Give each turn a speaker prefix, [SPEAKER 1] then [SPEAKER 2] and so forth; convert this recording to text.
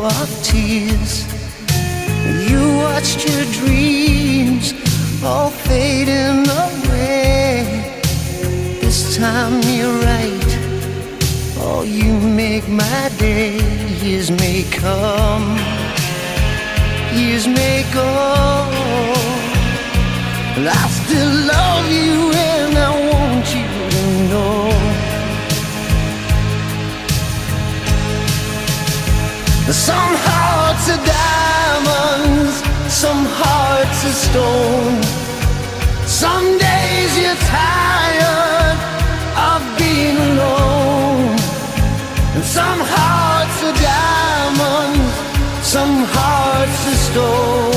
[SPEAKER 1] of tears. You watched your dreams all fading away. This time you're right, oh, you make my day. Years may come, years may go, but I still love you and I want you to know. Some hearts are diamonds, some hearts are stone. Some days you're tired of being alone. And some hearts are diamonds, some hearts are stone.